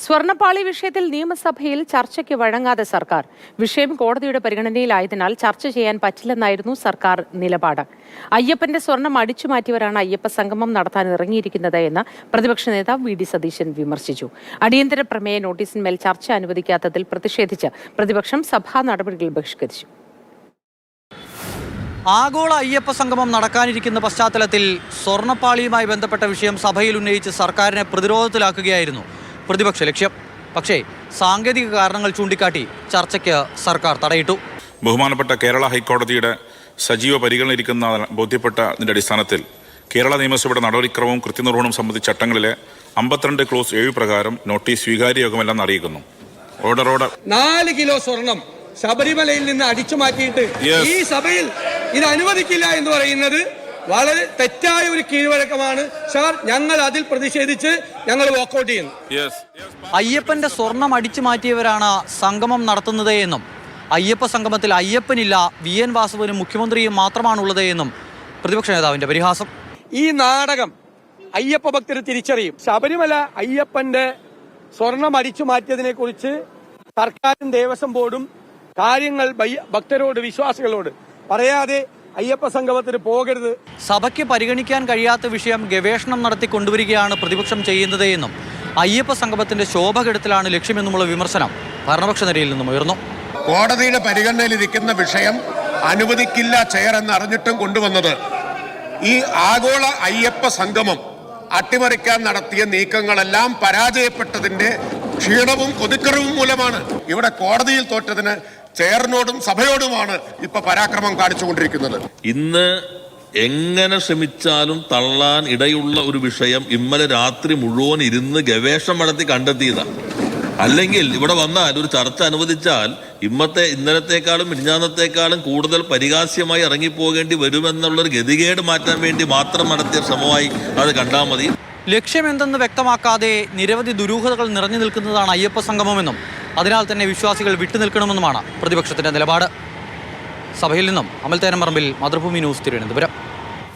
സ്വർണ്ണപ്പാളി വിഷയത്തിൽ നിയമസഭയിൽ ചർച്ചയ്ക്ക് വഴങ്ങാതെ സർക്കാർ. വിഷയം കോടതിയുടെ പരിഗണനയിലായതിനാൽ ചർച്ച ചെയ്യാൻ പറ്റില്ലെന്നായിരുന്നു സർക്കാർ നിലപാട്. അയ്യപ്പന്റെ സ്വർണം അടിച്ചുമാറ്റിയവരാണ് അയ്യപ്പ സംഗമം നടത്താൻ ഇറങ്ങിയിരിക്കുന്നത് എന്ന് പ്രതിപക്ഷ നേതാവ് വി ഡി സതീശൻ വിമർശിച്ചു. അടിയന്തര പ്രമേയ നോട്ടീസിന്മേൽ ചർച്ച അനുവദിക്കാത്തതിൽ പ്രതിഷേധിച്ച് പ്രതിപക്ഷം സഭാ നടപടികൾ ബഹിഷ്കരിച്ചു. ആഗോള അയ്യപ്പ സംഗമം നടക്കാനിരിക്കുന്ന പശ്ചാത്തലത്തിൽ സ്വർണ്ണപ്പാളിയുമായി ബന്ധപ്പെട്ട വിഷയം സഭയിൽ ഉന്നയിച്ച് സർക്കാരിനെ പ്രതിരോധത്തിലാക്കുകയായിരുന്നു പ്രതിപക്ഷ ലക്ഷ്യം. പക്ഷേ സാങ്കേതിക കാരണങ്ങൾ ചൂണ്ടിക്കാട്ടി ചർച്ചയ്ക്ക് സർക്കാർ തടയിട്ടു. ബഹുമാനപ്പെട്ട കേരള ഹൈക്കോടതിയുടെ സജീവ പരിഗണനയിരിക്കുന്ന ബോധ്യപ്പെട്ടതിന്റെ അടിസ്ഥാനത്തിൽ കേരള നിയമസഭയുടെ നടപടിക്രമവും കൃത്യനിർവഹണവും സംബന്ധിച്ച ചട്ടങ്ങളിലെ 52 ക്ലോസ് 7 പ്രകാരം നോട്ടീസ് സ്വീകാര്യയോഗമല്ലെന്ന് അറിയിക്കുന്നു. ഓർഡർ 4 കിലോ സ്വർണം ശബരിമലയിൽ നിന്ന് അടിച്ചു മാറ്റിയിട്ട് ഈ സഭയിൽ ഇത് അനുവദിക്കില്ല എന്ന് പറയുന്നത് വളരെ തെറ്റായ ഒരു കീഴ്വഴക്കമാണ് സാർ. ഞങ്ങൾ അതിൽ പ്രതിഷേധിച്ച് ഞങ്ങൾ വാക്കൗട്ട് ചെയ്യുന്നു. അയ്യപ്പന്റെ സ്വർണം അടിച്ചു മാറ്റിയവരാണ് സംഗമം നടത്തുന്നത് എന്നും അയ്യപ്പ സംഗമത്തിൽ അയ്യപ്പനില്ല, വി എൻ വാസുവിനും മുഖ്യമന്ത്രിയും മാത്രമാണുള്ളത് എന്നും പ്രതിപക്ഷ നേതാവിന്റെ പരിഹാസം. ഈ നാടകം അയ്യപ്പ ഭക്തർ തിരിച്ചറിയും. ശബരിമല അയ്യപ്പന്റെ സ്വർണം അടിച്ചു മാറ്റിയതിനെ കുറിച്ച് സർക്കാരും ദേവസ്വം ബോർഡും കാര്യങ്ങൾ ഭക്തരോട്, വിശ്വാസികളോട് പറയാതെ അയ്യപ്പ സംഗമത്തിന് പോകരുത്. സഭയ്ക്ക് പരിഗണിക്കാൻ കഴിയാത്ത വിഷയം ഗവേഷണം നടത്തി കൊണ്ടുവരികയാണ് പ്രതിപക്ഷം ചെയ്യുന്നത് എന്നും അയ്യപ്പ സംഗമത്തിന്റെ ശോഭ കെടുത്തലാണ് ലക്ഷ്യമെന്നുമുള്ള വിമർശനം ഭരണപക്ഷ നിരയിൽ നിന്നും ഉയർന്നു. കോടതിയുടെ പരിഗണനയിലിരിക്കുന്ന വിഷയം അനുവദിക്കില്ല ചെയർ എന്ന് അറിഞ്ഞിട്ടും കൊണ്ടുവന്നത് ഈ ആഗോള അയ്യപ്പ സംഗമം അട്ടിമറിക്കാൻ നടത്തിയ നീക്കങ്ങളെല്ലാം പരാജയപ്പെട്ടതിന്റെ ക്ഷീണവും കൊതിക്കറിവും മൂലമാണ്. ഇവിടെ കോടതിയിൽ തോറ്റതിന് ചെയറിനോടും സഭയോടുമാണ് ഇപ്പൊ പരാക്രമം കാണിച്ചുകൊണ്ടിരിക്കുന്നത്. ഇന്ന് എങ്ങനെ ശ്രമിച്ചാലും തള്ളാൻ ഇടയുള്ള ഒരു വിഷയം ഇന്നലെ രാത്രി മുഴുവൻ ഇരുന്ന് ഗവേഷണം നടത്തി കണ്ടെത്തിയതാണ്. അല്ലെങ്കിൽ ഇവിടെ വന്നാൽ ഒരു ചർച്ച അനുവദിച്ചാൽ ഇന്നലത്തെക്കാളും മിനിഞ്ഞാന്നത്തെക്കാളും കൂടുതൽ പരിഹാസ്യമായി ഇറങ്ങിപ്പോകേണ്ടി വരുമെന്നുള്ളൊരു ഗതികേട് മാറ്റാൻ വേണ്ടി മാത്രം നടത്തിയ ശ്രമമായി അത് കണ്ടാൽ മതി. ലക്ഷ്യമെന്തെന്ന് വ്യക്തമാക്കാതെ നിരവധി ദുരൂഹതകൾ നിറഞ്ഞു നിൽക്കുന്നതാണ് അയ്യപ്പ സംഗമമെന്നും അതിനാൽ തന്നെ വിശ്വാസികൾ വിട്ടുനിൽക്കണമെന്നുമാണ് പ്രതിപക്ഷത്തിന്റെ നിലപാട്. സഭയിൽ നിന്നും അമൽ തേനമ്പറമ്പിൽ, മാതൃഭൂമി ന്യൂസ്, തിരുവനന്തപുരം.